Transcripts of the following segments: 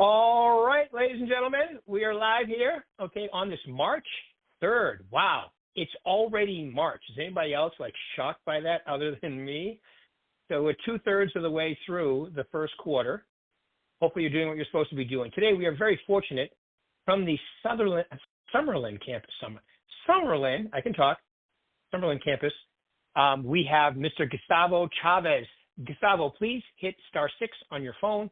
All right, ladies and gentlemen, we are live here, okay, on this March 3rd. Wow, it's already March. Is anybody else like shocked by that other than me? So we're 2/3 of the way through the first quarter. Hopefully you're doing what you're supposed to be doing. Today we are very fortunate from the Summerlin campus. Summerlin, I can talk, Summerlin campus. We have Mr. Gustavo Chavez. Gustavo, please hit *6 on your phone,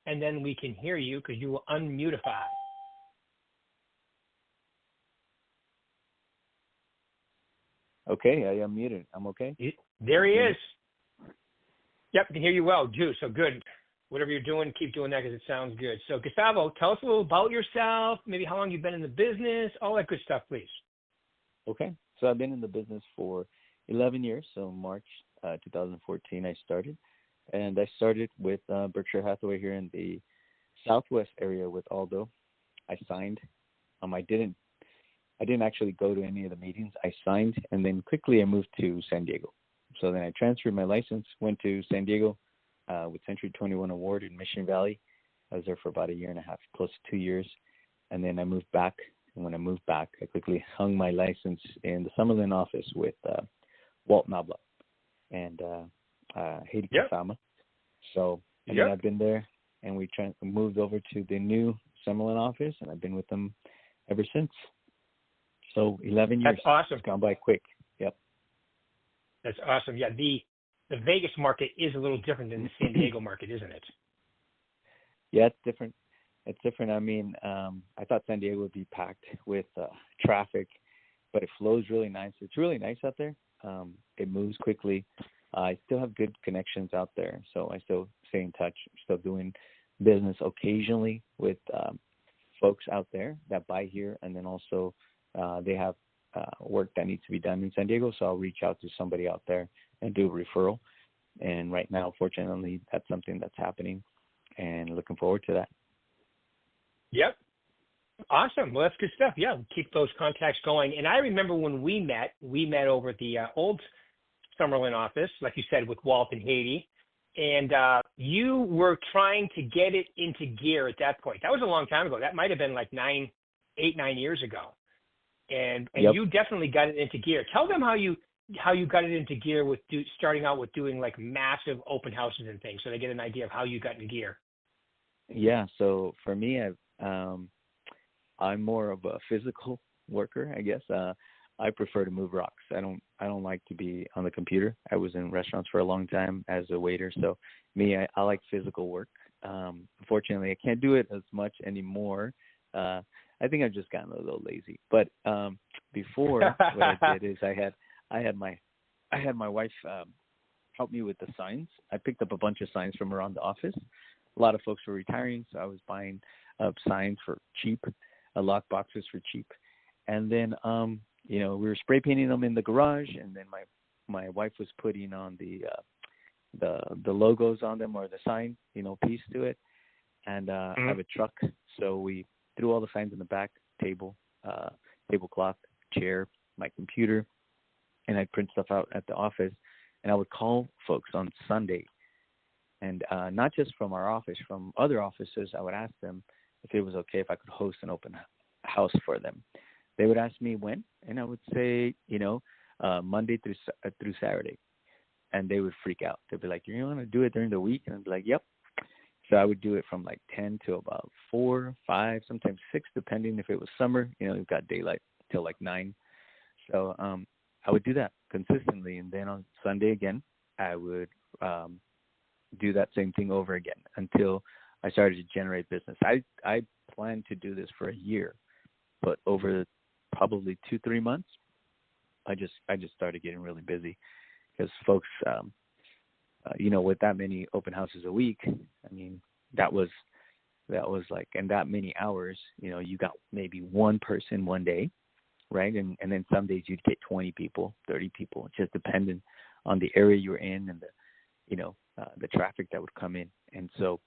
and then we can hear you because you will unmutify. Okay, I am muted. I'm okay. There he is. Yep, I can hear you well, too. So good. Whatever you're doing, keep doing that because it sounds good. So Gustavo, tell us a little about yourself, maybe how long you've been in the business, all that good stuff, please. Okay, so I've been in the business for 11 years. So March 2014 I started. And I started with Berkshire Hathaway here in the Southwest area with Aldo. I signed. I didn't actually go to any of the meetings. I signed, and then quickly I moved to San Diego. So then I transferred my license, went to San Diego with Century 21 Award in Mission Valley. I was there for about 1.5 years, close to 2 years. And then I moved back. And when I moved back, I quickly hung my license in the Summerlin office with Walt Nabla and Haiti Kasama. So then I've been there, and we moved over to the new Summerlin office, and I've been with them ever since. So 11 years. That's awesome. It's gone by quick. Yep. That's awesome. Yeah, the Vegas market is a little different than the San Diego market, isn't it? Yeah, it's different. It's different. I mean, I thought San Diego would be packed with traffic, but it flows really nice. It's really nice out there. It moves quickly. I still have good connections out there, so I still stay in touch. Still doing business occasionally with folks out there that buy here, and then also they have work that needs to be done in San Diego, so I'll reach out to somebody out there and do a referral. And right now, fortunately, that's something that's happening, and looking forward to that. Yep. Awesome. Well, that's good stuff. Yeah, keep those contacts going. And I remember when we met over at the old Summerlin office, like you said, with Walt and Haiti, and you were trying to get it into gear at that point. That was a long time ago. That might have been like 9 years ago. And you definitely got it into gear. Tell them how you got it into gear with starting out with doing like massive open houses and things, so they get an idea of how you got into gear. Yeah. So for me, I'm more of a physical worker, I guess. I prefer to move rocks. I don't like to be on the computer. I was in restaurants for a long time as a waiter, so I like physical work. Unfortunately, I can't do it as much anymore. I think I've just gotten a little lazy. But before, what I did is I had my wife help me with the signs. I picked up a bunch of signs from around the office. A lot of folks were retiring, so I was buying up signs for cheap, lock boxes for cheap, and then we were spray painting them in the garage, and then my wife was putting on the logos on them, or the sign, piece to it. And I have a truck, so we threw all the signs in the back, tablecloth, chair, my computer, and I'd print stuff out at the office, and I would call folks on Sunday, and not just from our office, from other offices. I would ask them if it was okay if I could host an open house for them. They would ask me when, and I would say, Monday through Saturday, and they would freak out. They'd be like, "You want to do it during the week?" And I'd be like, "Yep." So I would do it from like 10 to about 4, 5, sometimes 6, depending if it was summer. You've got daylight till like 9. So I would do that consistently, and then on Sunday again, I would do that same thing over again until I started to generate business. I planned to do this for a year, but over probably 2-3 months, I just started getting really busy because folks, with that many open houses a week, I mean, that was like, in that many hours, you got maybe one person one day, right? And then some days you'd get 20 people, 30 people, just depending on the area you're in and the traffic that would come in. And so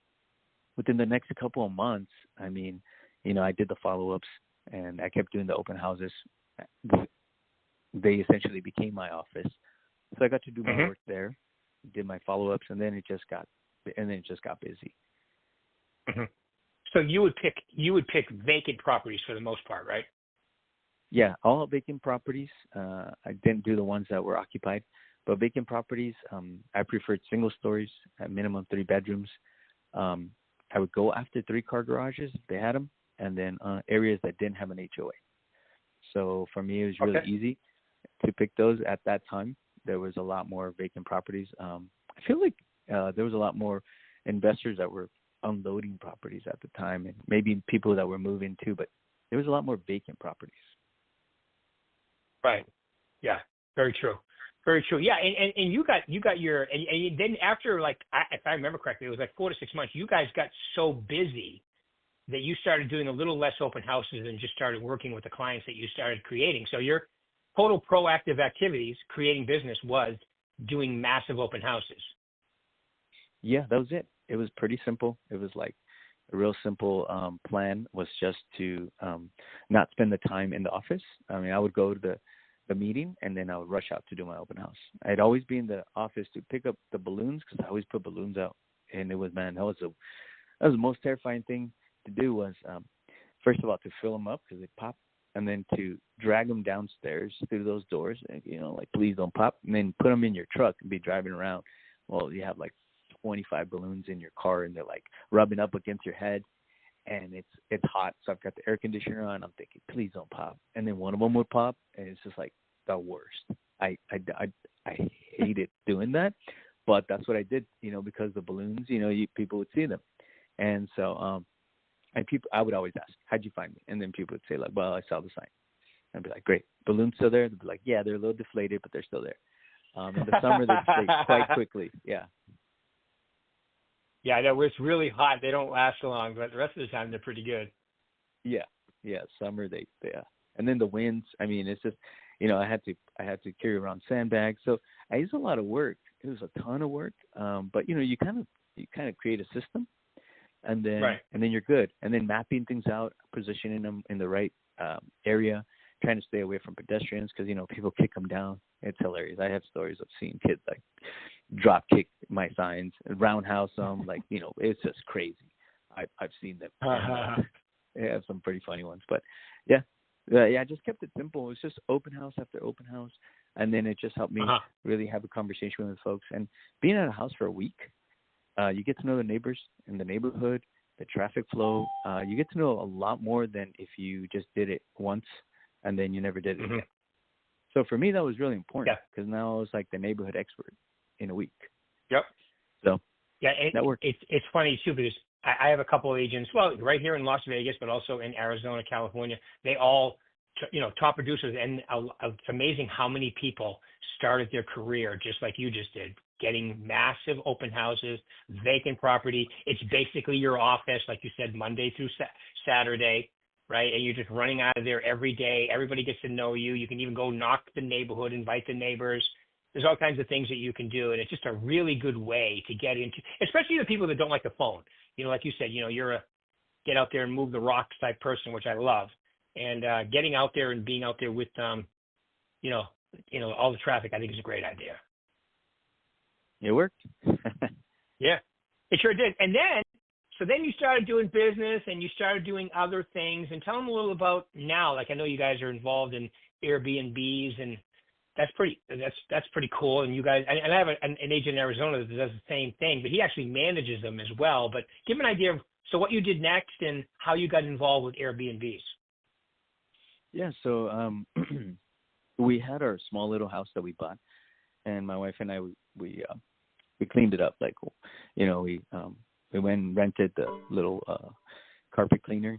within the next couple of months, I mean, I did the follow-ups and I kept doing the open houses. They essentially became my office. So I got to do my work there, did my follow-ups, and then it just got busy. So you would pick vacant properties for the most part, right? Yeah, all vacant properties. I didn't do the ones that were occupied, but vacant properties, I preferred single stories at minimum 3 bedrooms. I would go after 3-car garages if they had them, and then areas that didn't have an HOA. So for me, it was really easy to pick those at that time. There was a lot more vacant properties. I feel like there was a lot more investors that were unloading properties at the time, and maybe people that were moving too, but there was a lot more vacant properties. Right. Yeah. Very true. Very true. Yeah. And you got your, and then after, like, if I remember correctly, it was like 4 to 6 months, you guys got so busy that you started doing a little less open houses and just started working with the clients that you started creating. So your total proactive activities, creating business, was doing massive open houses. Yeah, that was it. It was pretty simple. It was like a real simple plan was just to not spend the time in the office. I mean, I would go to the meeting and then I would rush out to do my open house. I'd always be in the office to pick up the balloons because I always put balloons out. And it was, man, that was the most terrifying thing to do was, first of all, to fill them up because they pop, and then to drag them downstairs through those doors and, like, please don't pop, and then put them in your truck and be driving around. Well, you have like 25 balloons in your car and they're like rubbing up against your head and it's hot. So I've got the air conditioner on. I'm thinking, please don't pop. And then one of them would pop and it's just like the worst. I hated doing that, but that's what I did, because the balloons, people would see them. And so, I would always ask, how'd you find me? And then people would say like, well, I saw the sign. I'd be like, great. Balloons still there? They'd be like, yeah, they're a little deflated, but they're still there. In the summer, they deflate quite quickly. Yeah. Yeah, I know. It's really hot. They don't last so long, but the rest of the time they're pretty good. Yeah. Summer, they and then the winds. I mean, it's just, I had to carry around sandbags. So I used a lot of work. It was a ton of work. But you kind of create a system, and then and then you're good. And then mapping things out, positioning them in the right area, trying to stay away from pedestrians because people kick them down. It's hilarious. I have stories of seeing kids like drop kick my signs, roundhouse them, like it's just crazy. I've seen them. They have some pretty funny ones, but yeah, I just kept it simple. It was just open house after open house, and then it just helped me really have a conversation with folks. And being at a house for a week, you get to know the neighbors in the neighborhood, the traffic flow. You get to know a lot more than if you just did it once and then you never did it again. So for me, that was really important because now I was like the neighborhood expert in a week. Yep. So that worked. It's funny too because I have a couple of agents, well, right here in Las Vegas, but also in Arizona, California. They all, top producers, and it's amazing how many people started their career just like you just did, getting massive open houses, vacant property. It's basically your office, like you said, Monday through Saturday. Right. And you're just running out of there every day. Everybody gets to know you. You can even go knock the neighborhood, invite the neighbors. There's all kinds of things that you can do. And it's just a really good way to get into, especially the people that don't like the phone. Like you said, you're a get out there and move the rocks type person, which I love. And getting out there and being out there with, all the traffic, I think is a great idea. It worked. Yeah, it sure did. And then you started doing business and you started doing other things. And tell them a little about now. Like I know you guys are involved in Airbnbs, and that's pretty cool. And you guys, and I have an agent in Arizona that does the same thing, but he actually manages them as well. But give an idea of what you did next and how you got involved with Airbnbs. Yeah, so we had our small little house that we bought, and my wife and I we cleaned it up. Like we went and rented the little carpet cleaner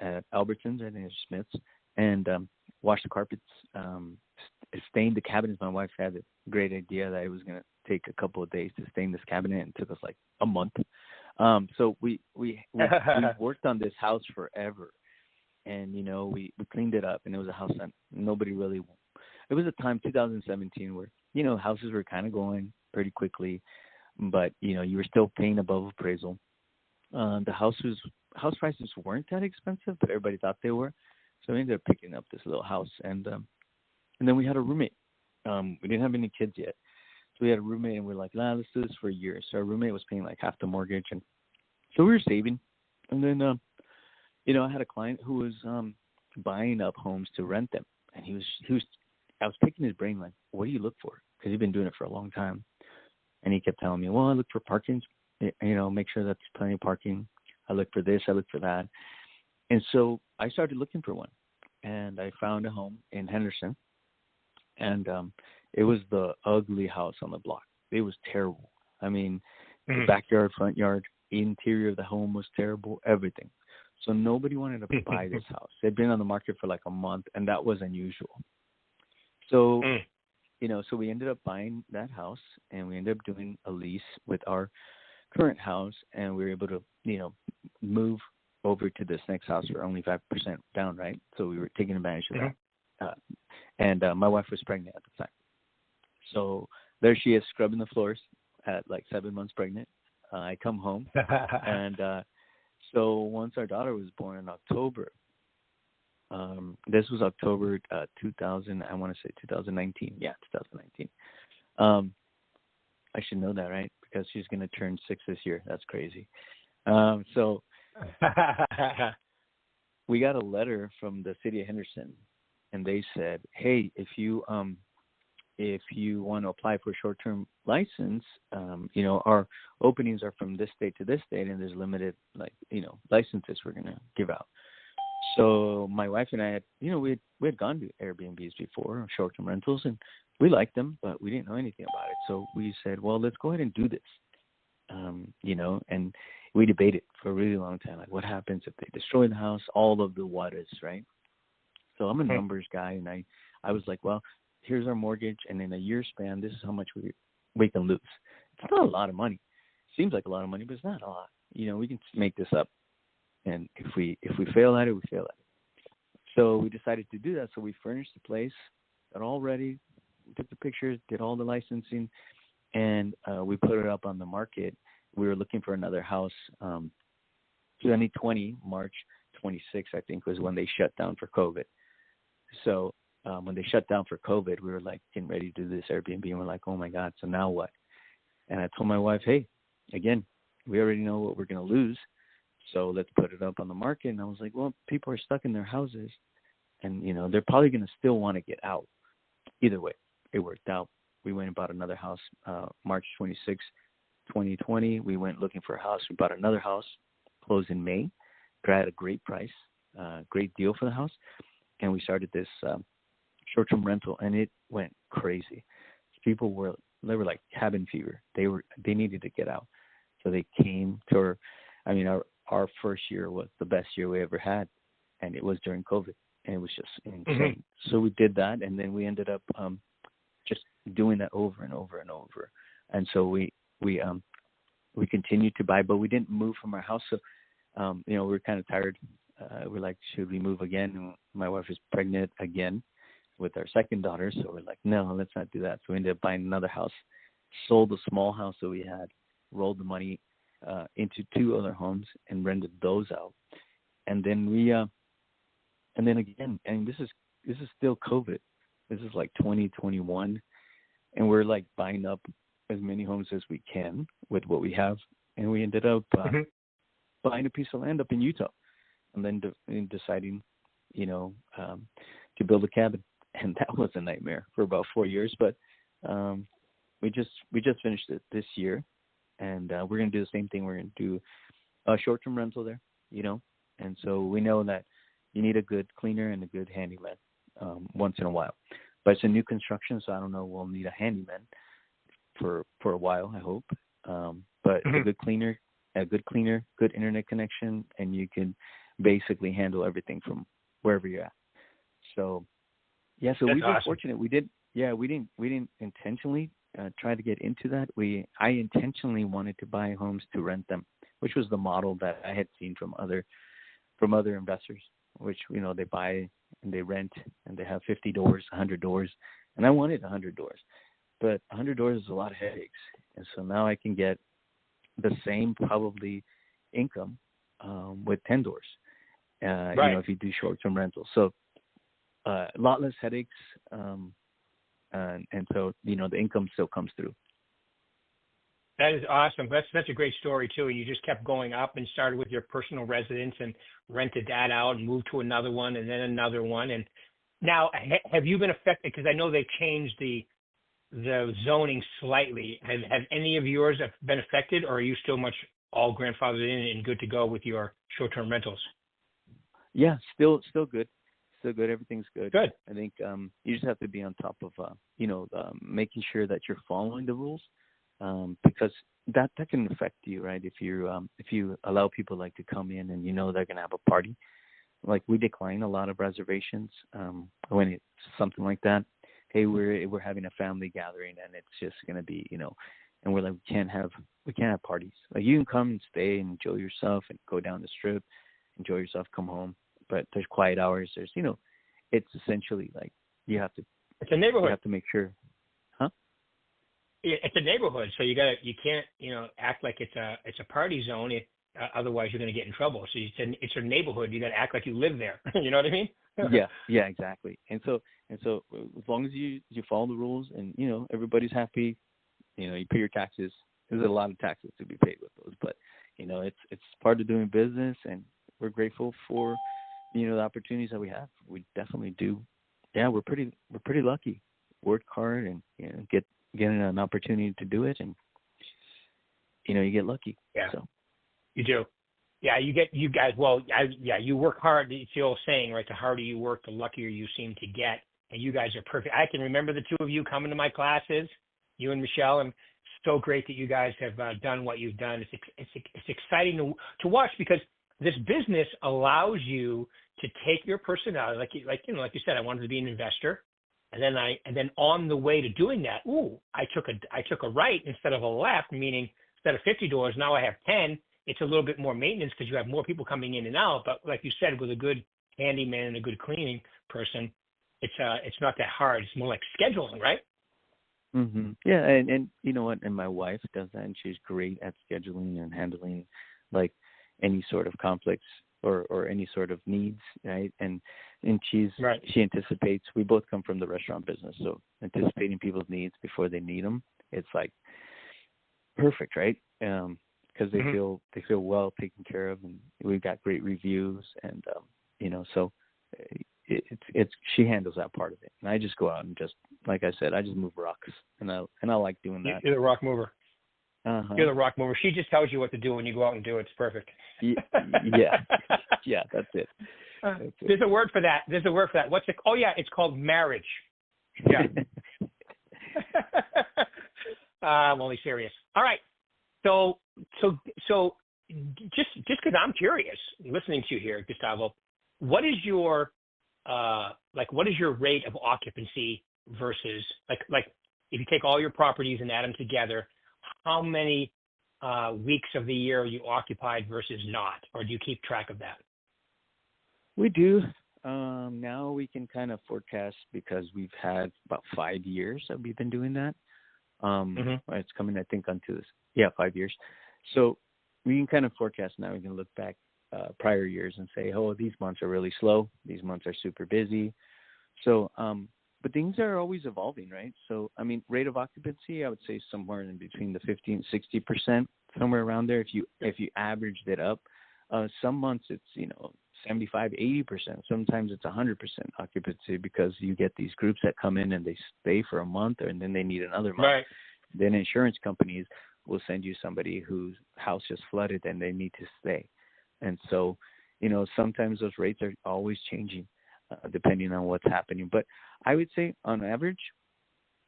at Albertsons, I think it's Smith's, and washed the carpets. Stained the cabinets. My wife had a great idea that it was going to take a couple of days to stain this cabinet, and it took us like a month. So we worked on this house forever, and we cleaned it up, and it was a house that nobody really. It was a time 2017 where houses were kind of going pretty quickly, but you were still paying above appraisal. The house prices weren't that expensive, but everybody thought they were, so we ended up picking up this little house, and then we had a roommate. We didn't have any kids yet, so we had a roommate, and we're like, let's do this for a year. So our roommate was paying like half the mortgage, and so we were saving, And then, I had a client who was buying up homes to rent them, and I was picking his brain like, what do you look for? Because he'd been doing it for a long time, and he kept telling me, well, I look for parking, make sure that there's plenty of parking. I look for this, I look for that, and so I started looking for one, and I found a home in Henderson, and it was the ugly house on the block. It was terrible. I mean, the backyard, front yard, interior of the home was terrible, everything. So nobody wanted to buy this house. It'd been on the market for like a month, and that was unusual. So, so we ended up buying that house, and we ended up doing a lease with our current house, and we were able to, move over to this next house for only 5% down, right? So we were taking advantage of that. And my wife was pregnant at the time. So there she is scrubbing the floors at like 7 months pregnant. I come home, and so once our daughter was born in October, this was October 2000, I want to say 2019. Yeah, 2019. I should know that, right? Because she's going to turn 6 this year. That's crazy. So we got a letter from the city of Henderson, and they said, hey, if you want to apply for a short-term license, our openings are from this date to this date, and there's limited, licenses we're going to give out. So my wife and I had, we had gone to Airbnbs before, short-term rentals, and we liked them, but we didn't know anything about it. So we said, well, let's go ahead and do this, and we debated for a really long time, like what happens if they destroy the house, all of the what ifs, right? So I'm a numbers guy, and I was like, well, here's our mortgage, and in a year span, this is how much we can lose. It's not a lot of money. Seems like a lot of money, but it's not a lot. We can make this up, and if we fail at it, we fail at it. So we decided to do that. So we furnished the place, got all ready, took the pictures, did all the licensing, and we put it up on the market. We were looking for another house. 2020, March 26th, I think, was when they shut down for COVID. So when they shut down for COVID, we were like getting ready to do this Airbnb, and we're like, oh my God, so now what? And I told my wife, hey, again, we already know what we're going to lose, so let's put it up on the market. And I was like, well, people are stuck in their houses, and, they're probably going to still want to get out. Either way, it worked out. We went and bought another house March 26, 2020. We went looking for a house. We bought another house, closed in May, got a great price, great deal for the house, and we started this short-term rental, and it went crazy. People were like cabin fever. They needed to get out, so they came to our first year was the best year we ever had, and it was during COVID, and it was just insane. So we did that, and then we ended up just doing that over and over and over, and so we continued to buy, but we didn't move from our house. So we were kind of tired. We're like, should we move again? And my wife is pregnant again with our second daughter, so we're like, no, let's not do that. So we ended up buying another house, sold the small house that we had, rolled the money into 2 other homes, and rented those out. And then and then again, and this is still COVID. This is like 2021, and we're like buying up as many homes as we can with what we have, and we ended up buying a piece of land up in Utah, and then deciding, to build a cabin. And that was a nightmare for about 4 years, but we just finished it this year, and we're going to do the same thing. We're going to do a short-term rental there, and so we know that you need a good cleaner and a good handyman once in a while. But it's a new construction, so I don't know, we'll need a handyman for a while, I hope. But a good cleaner, good internet connection, and you can basically handle everything from wherever you're at. So yeah, so we've been fortunate. We didn't intentionally try to get into that. I intentionally wanted to buy homes to rent them, which was the model that I had seen from other investors, which they buy and they rent and they have 50 doors, 100 doors, and I wanted 100 doors, but 100 doors is a lot of headaches, and so now I can get the same probably income with 10 doors, right. If you do short-term rentals. So a lot less headaches, and so the income still comes through. That is awesome. That's a great story too. And you just kept going up and started with your personal residence and rented that out and moved to another one and then another one. And now, have you been affected? Because I know they've changed the zoning slightly. Have any of yours have been affected, or are you still much all grandfathered in and good to go with your short-term rentals? Yeah, still good. Still good. Everything's good. Good. I think you just have to be on top of making sure that you're following the rules, because that can affect you, right? If you allow people like to come in and they're gonna have a party, like we decline a lot of reservations when it's something like that. Hey, we're having a family gathering and it's just gonna be and we're like we can't have parties. Like you can come and stay and enjoy yourself and go down the strip, enjoy yourself, come home. But there's quiet hours. There's it's essentially like you have to. It's a neighborhood. You have to make sure, huh? It's a neighborhood, so you can't act like it's a party zone. Otherwise, you're going to get in trouble. So it's a neighborhood. You got to act like you live there. You know what I mean? Yeah, exactly. And so as long as you follow the rules and everybody's happy, you pay your taxes. There's a lot of taxes to be paid with those, but it's part of doing business, and we're grateful for the opportunities that we have. We definitely do. Yeah, we're pretty lucky. Work hard and getting an opportunity to do it, and you get lucky. Yeah. So you do. Yeah, you guys. Well, you work hard. It's the old saying, right? The harder you work, the luckier you seem to get. And you guys are perfect. I can remember the two of you coming to my classes, you and Michelle, and so great that you guys have done what you've done. It's exciting to watch, because this business allows you to take your personality, like you said, I wanted to be an investor, and then on the way to doing that, I took a right instead of a left, meaning instead of 50 doors, now I have 10. It's a little bit more maintenance because you have more people coming in and out. But like you said, with a good handyman and a good cleaning person, it's not that hard. It's more like scheduling, right? Mm-hmm. Yeah, and you know what? And my wife does that, and she's great at scheduling and handling like any sort of conflicts or any sort of needs, right? And she anticipates. We both come from the restaurant business, so anticipating people's needs before they need them, it's like perfect, right? Because they feel well taken care of, and we've got great reviews, and so it's she handles that part of it, and I just go out and just, like I said, I just move rocks, and I like doing that. You're the rock mover. Uh-huh. You're the rock mover. She just tells you what to do when you go out and do it. It's perfect. Yeah, that's it. There's a word for that. What's it? Oh yeah, it's called marriage. Yeah. I'm only serious. All right. So just because I'm curious, listening to you here, Gustavo, what is your rate of occupancy versus like if you take all your properties and add them together, how many weeks of the year are you occupied versus not, or do you keep track of that? We do. Now we can kind of forecast because we've had about 5 years that we've been doing that. It's coming, I think, onto this. Yeah, 5 years. So we can kind of forecast now. We can look back prior years and say, oh, these months are really slow. These months are super busy. So, but things are always evolving, right? So, I mean, rate of occupancy, I would say somewhere in between the 50 and 60%, somewhere around there. If you averaged it up, some months it's 75, 80%. Sometimes it's 100% occupancy because you get these groups that come in and they stay for a month, and then they need another month. Right. Then insurance companies will send you somebody whose house just flooded and they need to stay. And so, sometimes those rates are always changing depending on what's happening. But I would say on average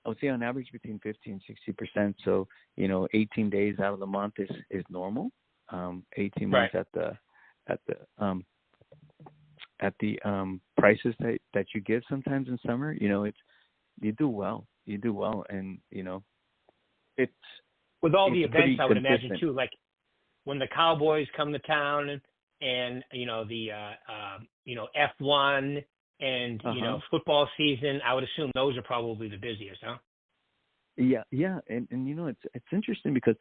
between 50 and 60%. So, 18 days out of the month is normal. 18 months at the prices that you give sometimes in summer, you do well, and it's with all the events, I would consistent. imagine too, like when the Cowboys come to town and the F1 and football season, I would assume those are probably the busiest, huh? Yeah, and it's interesting because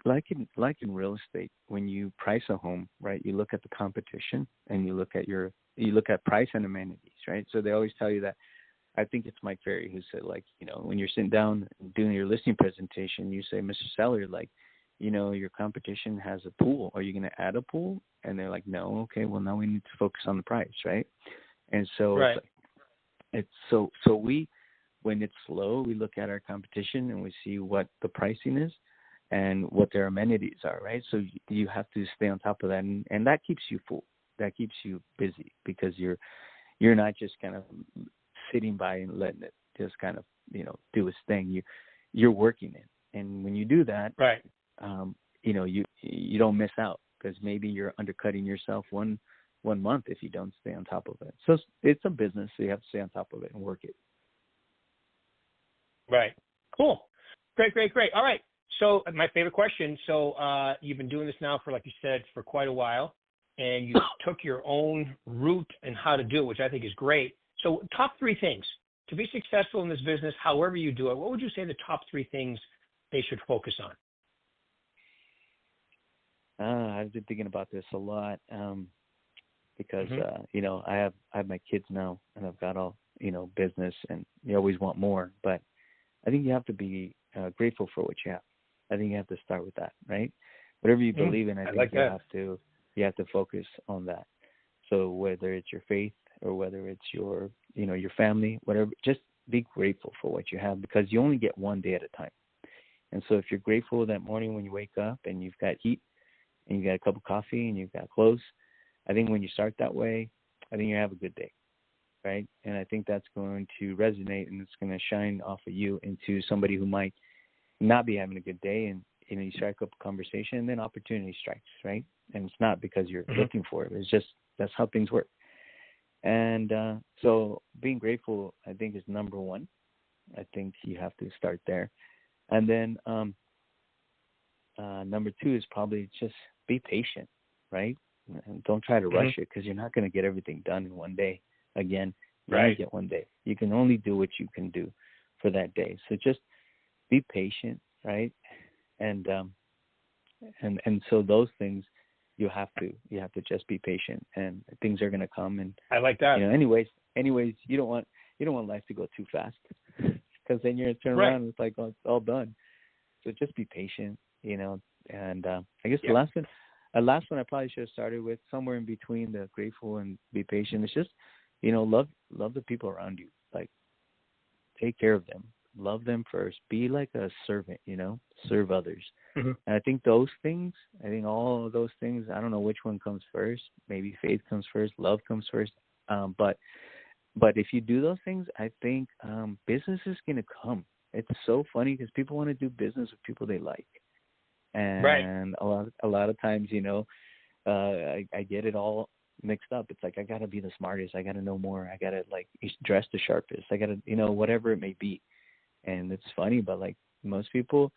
like in real estate, when you price a home, right, you look at the competition and you look at price and amenities, right? So they always tell you that I think it's Mike Ferry who said, like, when you're sitting down and doing your listing presentation, you say, Mr. Seller, like, your competition has a pool. Are you going to add a pool? And they're like, no. Okay, well, now we need to focus on the price, right? And so right. it's so we, when it's low, we look at our competition and we see what the pricing is and what their amenities are, right? So you have to stay on top of that, and that keeps you full. That keeps you busy because you're not just kind of sitting by and letting it just kind of do its thing. You're working it, and when you do that, right, you don't miss out because maybe you're undercutting yourself one month if you don't stay on top of it. So it's a business, so you have to stay on top of it and work it. right. Cool. Great. All right. So my favorite question. So you've been doing this now for, like you said, for quite a while, and you took your own route and how to do it, which I think is great. So top 3 things to be successful in this business, however you do it. What would you say the top 3 things they should focus on? I've been thinking about this a lot because I have my kids now, and I've got all business, and you always want more. But I think you have to be grateful for what you have. I think you have to start with that, right? Whatever you believe in, I think like you have to focus on that. So whether it's your faith or whether it's your family, whatever, just be grateful for what you have because you only get one day at a time. And so if you're grateful that morning when you wake up and you've got heat and you got a cup of coffee and you've got clothes, I think when you start that way, I think you have a good day, right? And I think that's going to resonate and it's going to shine off of you into somebody who might not be having a good day, and you strike up a conversation and then opportunity strikes, right? And it's not because you're looking for it. It's just that's how things work. And so being grateful, I think, is number 1. I think you have to start there. And then number 2 is probably just be patient, right? And don't try to rush it because you're not going to get everything done in one day. Again, you only get one day. You can only do what you can do for that day. So just be patient, right? And so those things you have to just be patient, and things are going to come. And I like that. Anyways, you don't want life to go too fast because then you're going to turn around and it's like, oh, it's all done. So just be patient, and I guess the last one I probably should have started with somewhere in between the grateful and be patient. It's just, love the people around you. Like, take care of them. Love them first. Be like a servant, serve others. And I think all of those things, I don't know which one comes first. Maybe faith comes first, love comes first. But if you do those things, I think business is going to come. It's so funny because people want to do business with people they like. And a lot of times, I get it all mixed up. It's like, I got to be the smartest. I got to know more. I got to dress the sharpest. I got to, whatever it may be. And it's funny, but most people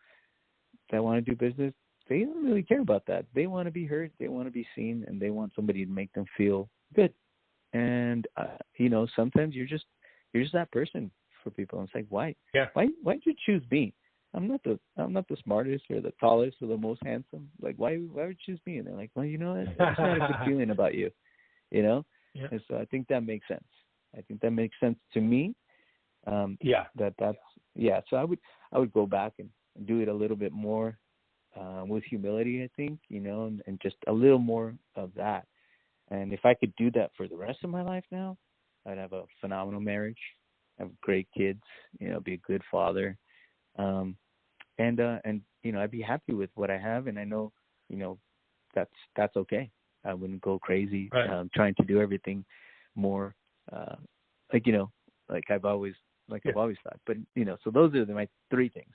that want to do business, they don't really care about that. They want to be heard. They want to be seen, and they want somebody to make them feel good. And, sometimes you're just that person for people. And it's like, why? Yeah. Why'd you choose me? I'm not the smartest or the tallest or the most handsome. Like, why would you choose me? And they're like, well, I just had a good feeling about you, Yeah. And so I think that makes sense. I think that makes sense to me. So I would go back and do it a little bit more with humility, I think, and just a little more of that. And if I could do that for the rest of my life now, I'd have a phenomenal marriage, have great kids, be a good father. And I'd be happy with what I have. And I know, that's okay. I wouldn't go crazy trying to do everything more, like I've always thought. But, so those are my 3 things.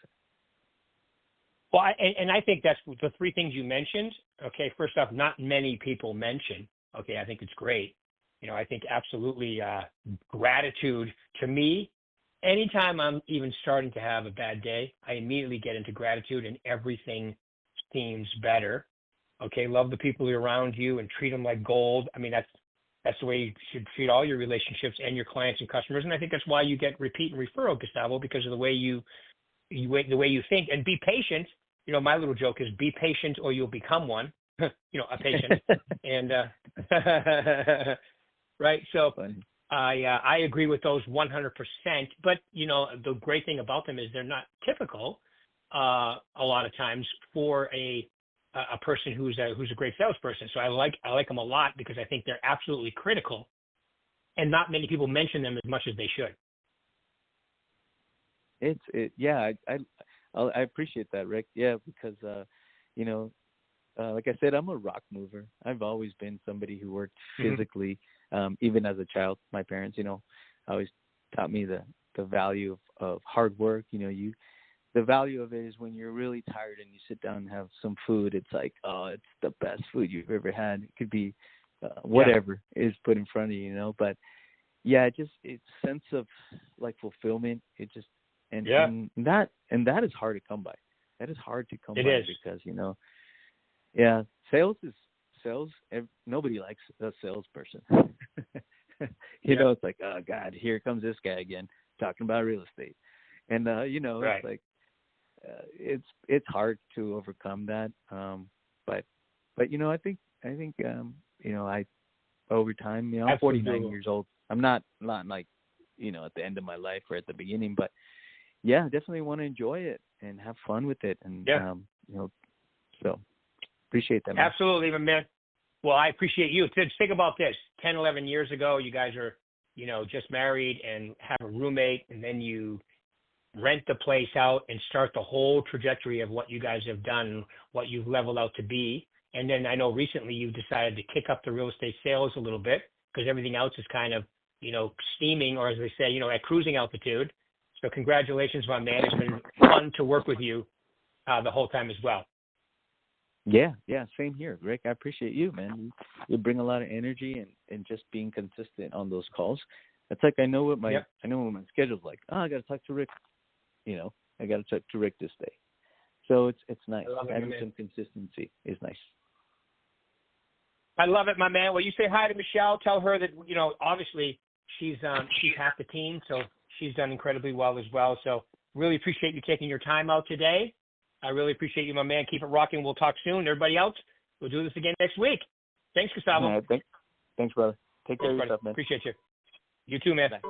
Well, I think that's the 3 things you mentioned. Okay, first off, not many people mention. Okay, I think it's great. I think absolutely gratitude to me. Anytime I'm even starting to have a bad day, I immediately get into gratitude and everything seems better. Okay, love the people around you and treat them like gold. I mean, that's the way you should treat all your relationships and your clients and customers. And I think that's why you get repeat and referral, Gustavo, because of the way you think. And be patient. My little joke is be patient or you'll become one. A patient. And right. So, I agree with those 100%. But the great thing about them is they're not typical a lot of times for a person who's a great salesperson. So I like them a lot because I think they're absolutely critical, and not many people mention them as much as they should. Yeah, I appreciate that, Rick. Yeah, because like I said, I'm a rock mover. I've always been somebody who worked physically, even as a child. My parents, always taught me the value of hard work. The value of it is when you're really tired and you sit down and have some food. It's like, oh, it's the best food you've ever had. It could be whatever is put in front of you, But yeah, it's sense of like fulfillment. It just and that is hard to come by. That is hard to come by because yeah, sales. Nobody likes a salesperson. It's like, oh God, here comes this guy again talking about real estate, and it's like it's hard to overcome that. But I think I over time, I'm 49 years old. I'm not like at the end of my life or at the beginning, but yeah, definitely want to enjoy it and have fun with it, and so appreciate that, man. Absolutely, man. Well, I appreciate you. Think about this. 10, 11 years ago, you guys are, just married and have a roommate, and then you rent the place out and start the whole trajectory of what you guys have done, what you've leveled out to be. And then I know recently you've decided to kick up the real estate sales a little bit because everything else is kind of, steaming, or as they say, at cruising altitude. So congratulations, my man. It's been fun to work with you the whole time as well. Yeah, same here, Rick. I appreciate you, man. You bring a lot of energy and just being consistent on those calls. It's like I know what my schedule's like. Oh, I got to talk to Rick. I got to talk to Rick this day. So it's nice. Having some consistency is nice. I love it, my man. Well, you say hi to Michelle. Tell her that obviously she's half the team, so she's done incredibly well as well. So really appreciate you taking your time out today. I really appreciate you, my man. Keep it rocking. We'll talk soon. Everybody else, we'll do this again next week. Thanks, Gustavo. Thanks, brother. Take care of yourself, man. Appreciate you. You too, man. Bye.